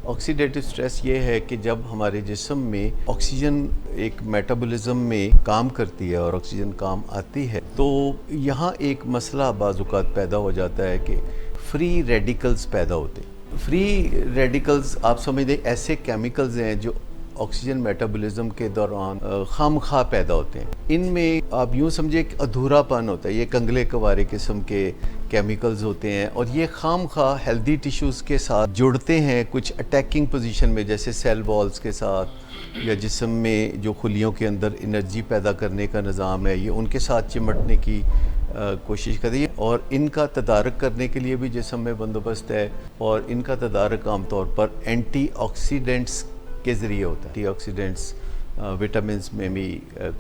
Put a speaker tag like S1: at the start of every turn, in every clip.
S1: Oxidative stress یہ ہے کہ جب ہمارے جسم میں آکسیجن ایک میٹابولزم میں کام کرتی ہے اور آکسیجن کام آتی ہے تو یہاں ایک مسئلہ بعض اوقات پیدا ہو جاتا ہے کہ فری ریڈیکلز پیدا ہوتے ہیں۔ فری ریڈیکلز آپ سمجھ لیں ایسے کیمیکلز ہیں جو آکسیجن میٹابولزم کے دوران خام خواہ پیدا ہوتے ہیں۔ ان میں آپ یوں سمجھے کہ ادھورا پن ہوتا ہے، یہ کنگلے کوارے قسم کے کیمیکلز ہوتے ہیں اور یہ خام خواہ ہیلدی ٹیشوز کے ساتھ جڑتے ہیں کچھ اٹیکنگ پوزیشن میں، جیسے سیل والز کے ساتھ یا جسم میں جو خلیوں کے اندر انرجی پیدا کرنے کا نظام ہے یہ ان کے ساتھ چمٹنے کی کوشش کرتی ہے، اور ان کا تدارک کرنے کے لیے بھی جسم میں بندوبست ہے، اور ان کا تدارک عام طور پر اینٹی آکسیڈنٹس کے ذریعے ہوتا ہے۔ اینٹی آکسیڈنٹس وٹامنس میں بھی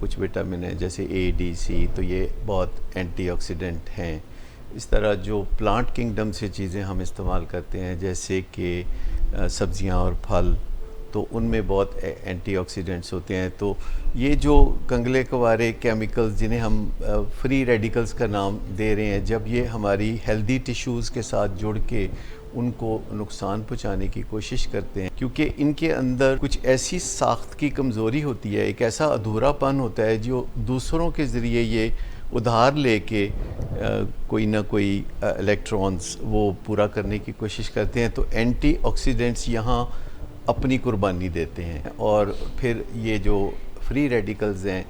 S1: کچھ وٹامن ہیں جیسے اے ڈی سی، تو یہ بہت اینٹی آکسیڈنٹ ہیں۔ اس طرح جو پلانٹ کنگڈم سے چیزیں ہم استعمال کرتے ہیں جیسے کہ سبزیاں اور پھل، تو ان میں بہت اینٹی آکسیڈنٹس ہوتے ہیں۔ تو یہ جو کنگلے کوارے کیمیکلز جنہیں ہم فری ریڈیکلز کا نام دے رہے ہیں، جب یہ ہماری ہیلدی ٹیشوز کے ساتھ جڑ کے ان کو نقصان پہنچانے کی کوشش کرتے ہیں، کیونکہ ان کے اندر کچھ ایسی ساخت کی کمزوری ہوتی ہے، ایک ایسا ادھورا پن ہوتا ہے جو دوسروں کے ذریعے یہ ادھار لے کے کوئی نہ کوئی الیکٹرونز وہ پورا کرنے کی کوشش کرتے ہیں۔ تو اینٹی آکسیڈنٹس یہاں اپنی قربانی دیتے ہیں، اور پھر یہ جو فری ریڈیکلز ہیں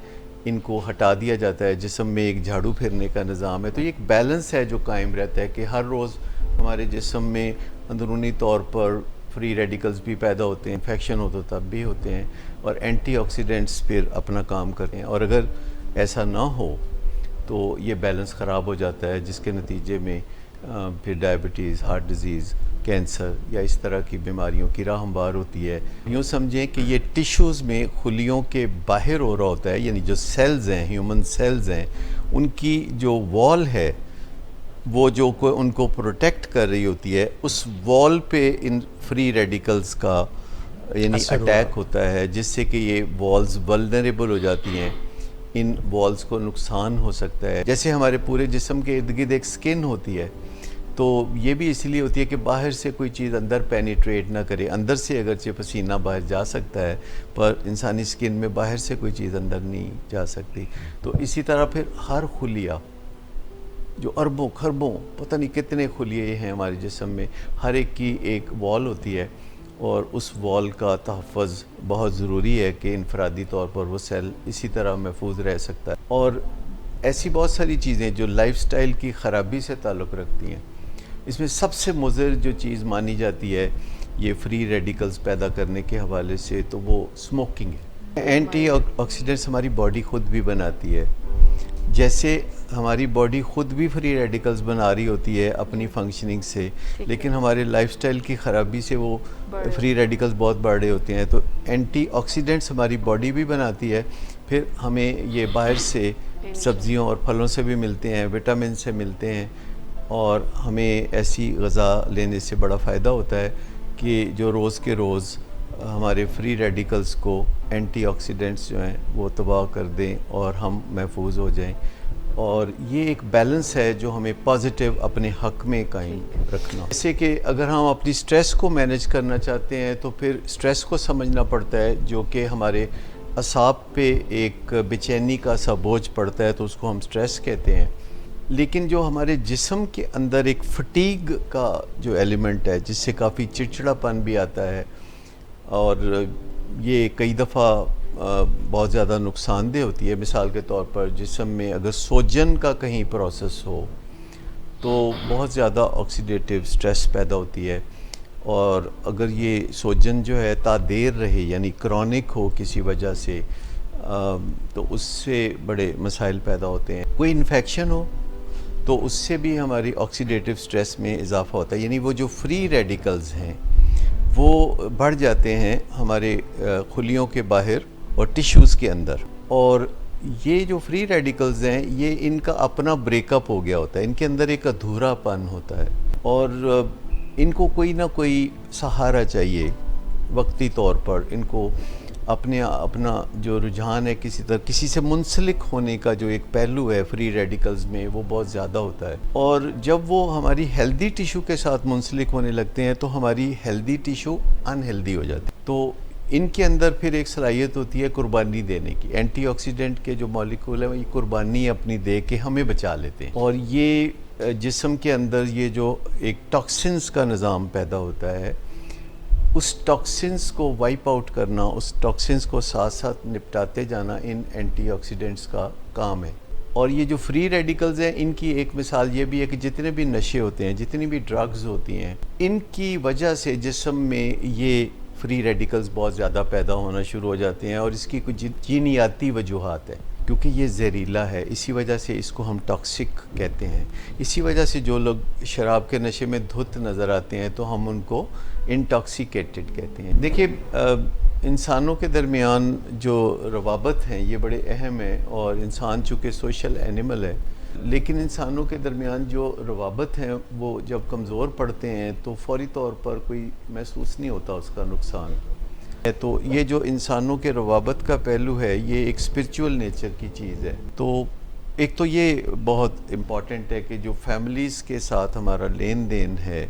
S1: ان کو ہٹا دیا جاتا ہے۔ جسم میں ایک جھاڑو پھرنے کا نظام ہے، تو یہ ایک بیلنس ہے جو قائم رہتا ہے کہ ہر روز ہمارے جسم میں اندرونی طور پر فری ریڈیکلز بھی پیدا ہوتے ہیں، انفیکشن ہو تو تب بھی ہوتے ہیں، اور اینٹی آکسیڈنٹس پھر اپنا کام کرتے ہیں، اور اگر ایسا نہ ہو تو یہ بیلنس خراب ہو جاتا ہے، جس کے نتیجے میں پھر ڈائبٹیز، ہارٹ ڈیزیز، کینسر یا اس طرح کی بیماریوں کی راہ ہموار ہوتی ہے۔ یوں سمجھیں کہ یہ ٹیشوز میں خلیوں کے باہر ہو رہا ہوتا ہے، یعنی جو سیلز ہیں، ہیومن سیلز ہیں، ان کی جو وال ہے وہ جو ان کو پروٹیکٹ کر رہی ہوتی ہے، اس وال پہ ان فری ریڈیکلز کا یعنی اٹیک ہوتا ہے، جس سے کہ یہ والز ولنریبل ہو جاتی ہیں، ان والز کو نقصان ہو سکتا ہے۔ جیسے ہمارے پورے جسم کے ارد گرد ایک سکن ہوتی ہے، تو یہ بھی اس لیے ہوتی ہے کہ باہر سے کوئی چیز اندر پینیٹریٹ نہ کرے۔ اندر سے اگرچہ پسینہ باہر جا سکتا ہے، پر انسانی سکن میں باہر سے کوئی چیز اندر نہیں جا سکتی۔ تو اسی طرح پھر ہر خلیہ جو اربوں خربوں پتہ نہیں کتنے خلیے ہیں ہمارے جسم میں، ہر ایک کی ایک وال ہوتی ہے، اور اس وال کا تحفظ بہت ضروری ہے کہ انفرادی طور پر وہ سیل اسی طرح محفوظ رہ سکتا ہے۔ اور ایسی بہت ساری چیزیں جو لائف سٹائل کی خرابی سے تعلق رکھتی ہیں، اس میں سب سے مضر جو چیز مانی جاتی ہے یہ فری ریڈیکلز پیدا کرنے کے حوالے سے، تو وہ اسموکنگ ہے۔ اینٹی آکسیڈنٹس ہماری باڈی خود بھی بناتی ہے، جیسے ہماری باڈی خود بھی فری ریڈیکلز بنا رہی ہوتی ہے اپنی فنکشننگ سے، لیکن ہمارے لائف سٹائل کی خرابی سے وہ فری ریڈیکلز بہت بڑھ رہے ہوتے ہیں۔ تو اینٹی آکسیڈنٹس ہماری باڈی بھی بناتی ہے، پھر ہمیں یہ باہر سے سبزیوں اور پھلوں سے بھی ملتے ہیں، وٹامن سے ملتے ہیں، اور ہمیں ایسی غذا لینے سے بڑا فائدہ ہوتا ہے کہ جو روز کے روز ہمارے فری ریڈیکلز کو اینٹی آکسیڈنٹس جو ہیں وہ تباہ کر دیں اور ہم محفوظ ہو جائیں۔ اور یہ ایک بیلنس ہے جو ہمیں پازیٹیو اپنے حق میں قائم رکھنا۔ جیسے کہ اگر ہم اپنی سٹریس کو مینیج کرنا چاہتے ہیں تو پھر سٹریس کو سمجھنا پڑتا ہے، جو کہ ہمارے اعصاب پہ ایک بے چینی کا سا بوجھ پڑتا ہے، تو اس کو ہم سٹریس کہتے ہیں۔ لیکن جو ہمارے جسم کے اندر ایک فٹیگ کا جو ایلیمنٹ ہے، جس سے کافی چڑچڑا پن بھی آتا ہے، اور یہ کئی دفعہ بہت زیادہ نقصان دہ ہوتی ہے۔ مثال کے طور پر جسم میں اگر سوجن کا کہیں پروسیس ہو تو بہت زیادہ آکسیڈیٹیو سٹریس پیدا ہوتی ہے، اور اگر یہ سوجن جو ہے تا دیر رہے یعنی کرونک ہو کسی وجہ سے، تو اس سے بڑے مسائل پیدا ہوتے ہیں۔ کوئی انفیکشن ہو تو اس سے بھی ہماری آکسیڈیٹیو سٹریس میں اضافہ ہوتا ہے، یعنی وہ جو فری ریڈیکلز ہیں وہ بڑھ جاتے ہیں ہمارے خلیوں کے باہر اور ٹیشوز کے اندر، اور یہ جو فری ریڈیکلز ہیں یہ ان کا اپنا بریک اپ ہو گیا ہوتا ہے، ان کے اندر ایک ادھورا پن ہوتا ہے، اور ان کو کوئی نہ کوئی سہارا چاہیے وقتی طور پر۔ ان کو اپنا جو رجحان ہے کسی سے منسلک ہونے کا جو ایک پہلو ہے فری ریڈیکلز میں، وہ بہت زیادہ ہوتا ہے، اور جب وہ ہماری ہیلدی ٹیشو کے ساتھ منسلک ہونے لگتے ہیں تو ہماری ہیلدی ٹیشو ان ہیلدی ہو جاتی ہے۔ تو ان کے اندر پھر ایک صلاحیت ہوتی ہے قربانی دینے کی، اینٹی آکسیڈنٹ کے جو مالیکول ہیں وہ یہ قربانی اپنی دے کے ہمیں بچا لیتے ہیں، اور یہ جسم کے اندر یہ جو ایک ٹاکسنز کا نظام پیدا ہوتا ہے، اس ٹاکسنز کو وائپ آؤٹ کرنا، اس ٹاکسنز کو ساتھ ساتھ نپٹاتے جانا ان اینٹی آکسیڈنٹس کا کام ہے۔ اور یہ جو فری ریڈیکلز ہیں، ان کی ایک مثال یہ بھی ہے کہ جتنے بھی نشے ہوتے ہیں، جتنی بھی ڈرگز ہوتی ہیں، ان کی وجہ سے جسم میں یہ فری ریڈیکلز بہت زیادہ پیدا ہونا شروع ہو جاتے ہیں، اور اس کی کچھ جینیاتی وجوہات ہیں، کیونکہ یہ زہریلا ہے، اسی وجہ سے اس کو ہم ٹاکسک کہتے ہیں۔ اسی وجہ سے جو لوگ شراب کے نشے میں دھت نظر آتے ہیں تو ہم ان کو انٹاکسیکیٹڈ کہتے ہیں۔ دیکھیے، انسانوں کے درمیان جو روابط ہیں یہ بڑے اہم ہیں، اور انسان چونکہ سوشل اینیمل ہے، لیکن انسانوں کے درمیان جو روابط ہیں وہ جب کمزور پڑتے ہیں تو فوری طور پر کوئی محسوس نہیں ہوتا اس کا نقصان۔ تو یہ جو انسانوں کے روابط کا پہلو ہے یہ ایک اسپرچول نیچر کی چیز ہے۔ تو ایک تو یہ بہت امپورٹنٹ ہے کہ جو فیملیز کے ساتھ ہمارا لین دین ہے،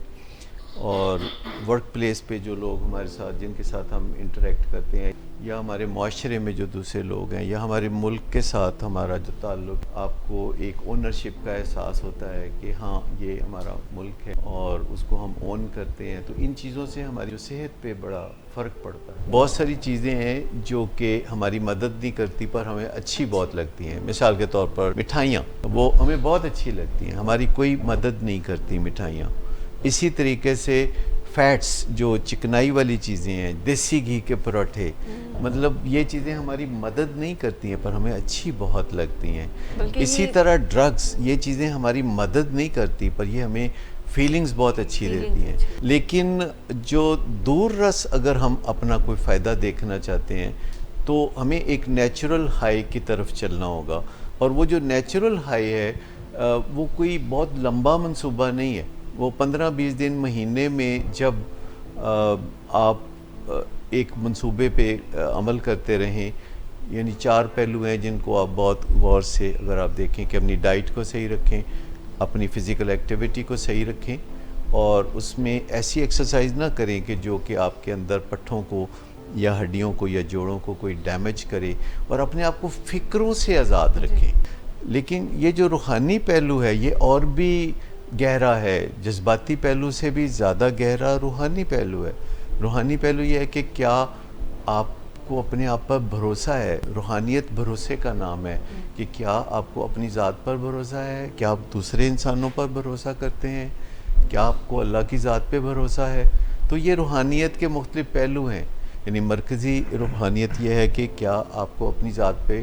S1: اور ورک پلیس پہ جو لوگ ہمارے ساتھ، جن کے ساتھ ہم انٹریکٹ کرتے ہیں، یا ہمارے معاشرے میں جو دوسرے لوگ ہیں، یا ہمارے ملک کے ساتھ ہمارا جو تعلق، آپ کو ایک اونرشپ کا احساس ہوتا ہے کہ ہاں یہ ہمارا ملک ہے اور اس کو ہم اون کرتے ہیں، تو ان چیزوں سے ہماری جو صحت پہ بڑا فرق پڑتا ہے۔ بہت ساری چیزیں ہیں جو کہ ہماری مدد نہیں کرتی پر ہمیں اچھی بہت لگتی ہیں۔ مثال کے طور پر مٹھائیاں، وہ ہمیں بہت اچھی لگتی ہیں، ہماری کوئی مدد نہیں کرتی مٹھائیاں۔ اسی طریقے سے فیٹس، جو چکنائی والی چیزیں ہیں، دیسی گھی کے پراٹھے، مطلب یہ چیزیں ہماری مدد نہیں کرتی ہیں پر ہمیں اچھی بہت لگتی ہیں۔ اسی طرح ڈرگز، یہ چیزیں ہماری مدد نہیں کرتی پر یہ ہمیں فیلنگز بہت اچھی دیتی ہیں۔ لیکن جو دور رس اگر ہم اپنا کوئی فائدہ دیکھنا چاہتے ہیں تو ہمیں ایک نیچرل ہائی کی طرف چلنا ہوگا، اور وہ جو نیچرل ہائی ہے وہ کوئی بہت لمبا منصوبہ نہیں ہے، وہ 15-20 دن، مہینے میں جب آپ ایک منصوبے پہ عمل کرتے رہیں، یعنی 4 پہلو ہیں جن کو آپ بہت غور سے اگر آپ دیکھیں کہ اپنی ڈائٹ کو صحیح رکھیں، اپنی فزیکل ایکٹیویٹی کو صحیح رکھیں، اور اس میں ایسی ایکسرسائز نہ کریں کہ جو کہ آپ کے اندر پٹھوں کو یا ہڈیوں کو یا جوڑوں کو کوئی ڈیمیج کرے، اور اپنے آپ کو فکروں سے آزاد رکھیں۔ لیکن یہ جو روحانی پہلو ہے یہ اور بھی گہرا ہے، جذباتی پہلو سے بھی زیادہ گہرا روحانی پہلو ہے۔ روحانی پہلو یہ ہے کہ کیا آپ کو اپنے آپ پر بھروسہ ہے۔ روحانیت بھروسے کا نام ہے کہ کیا آپ کو اپنی ذات پر بھروسہ ہے، کیا آپ دوسرے انسانوں پر بھروسہ کرتے ہیں، کیا آپ کو اللہ کی ذات پہ بھروسہ ہے۔ تو یہ روحانیت کے مختلف پہلو ہیں، یعنی مرکزی روحانیت یہ ہے کہ کیا آپ کو اپنی ذات پہ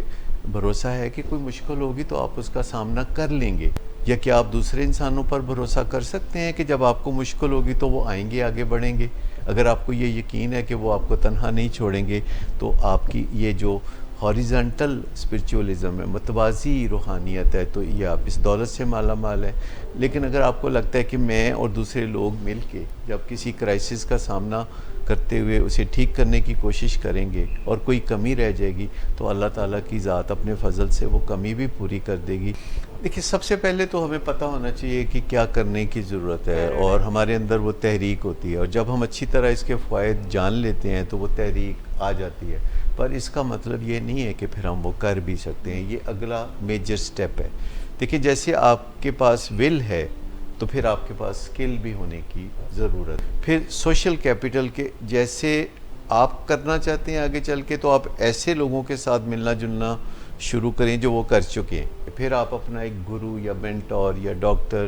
S1: بھروسہ ہے کہ کوئی مشکل ہوگی تو آپ اس کا سامنا کر لیں گے، یا کیا آپ دوسرے انسانوں پر بھروسہ کر سکتے ہیں کہ جب آپ کو مشکل ہوگی تو وہ آئیں گے، آگے بڑھیں گے۔ اگر آپ کو یہ یقین ہے کہ وہ آپ کو تنہا نہیں چھوڑیں گے تو آپ کی یہ جو ہاریزنٹل اسپرچولیزم ہے، متوازی روحانیت ہے، تو یہ آپ اس دولت سے مالا مال ہے۔ لیکن اگر آپ کو لگتا ہے کہ میں اور دوسرے لوگ مل کے جب کسی کرائسس کا سامنا کرتے ہوئے اسے ٹھیک کرنے کی کوشش کریں گے اور کوئی کمی رہ جائے گی تو اللہ تعالیٰ کی ذات اپنے فضل سے وہ کمی بھی پوری کر دے گی۔ دیکھیے، سب سے پہلے تو ہمیں پتہ ہونا چاہیے کہ کیا کرنے کی ضرورت ہے، اور ہمارے اندر وہ تحریک ہوتی ہے، اور جب ہم اچھی طرح اس کے فوائد جان لیتے ہیں تو وہ تحریک آ جاتی ہے، پر اس کا مطلب یہ نہیں ہے کہ پھر ہم وہ کر بھی سکتے ہیں۔ یہ اگلا میجر سٹیپ ہے۔ دیکھیے، جیسے آپ کے پاس ول ہے تو پھر آپ کے پاس سکل بھی ہونے کی ضرورت، پھر سوشل کیپٹل کے جیسے آپ کرنا چاہتے ہیں آگے چل کے، تو آپ ایسے لوگوں کے ساتھ ملنا جلنا شروع کریں جو وہ کر چکے ہیں۔ پھر آپ اپنا ایک گرو یا مینٹور یا ڈاکٹر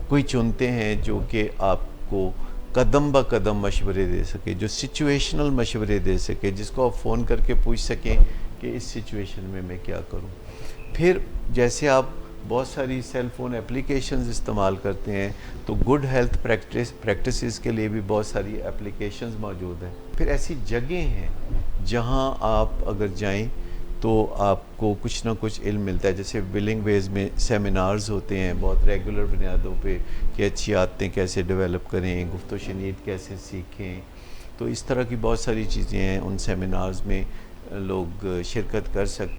S1: کوئی چنتے ہیں جو کہ آپ کو قدم با قدم مشورے دے سکے، جو سچویشنل مشورے دے سکے، جس کو آپ فون کر کے پوچھ سکیں کہ اس سچویشن میں کیا کروں۔ پھر جیسے آپ بہت ساری سیل فون اپلیکیشنز استعمال کرتے ہیں تو گڈ ہیلتھ پریکٹسز کے لیے بھی بہت ساری اپلیکیشنز موجود ہیں۔ پھر ایسی جگہیں ہیں جہاں آپ اگر جائیں تو آپ کو کچھ نہ کچھ علم ملتا ہے، جیسے ولنگ ویز میں سیمینارز ہوتے ہیں بہت ریگولر بنیادوں پہ کہ اچھی عادتیں کیسے ڈیولپ کریں، گفت و شنید کیسے سیکھیں۔ تو اس طرح کی بہت ساری چیزیں ہیں، ان سیمینارز میں لوگ شرکت کر سکتے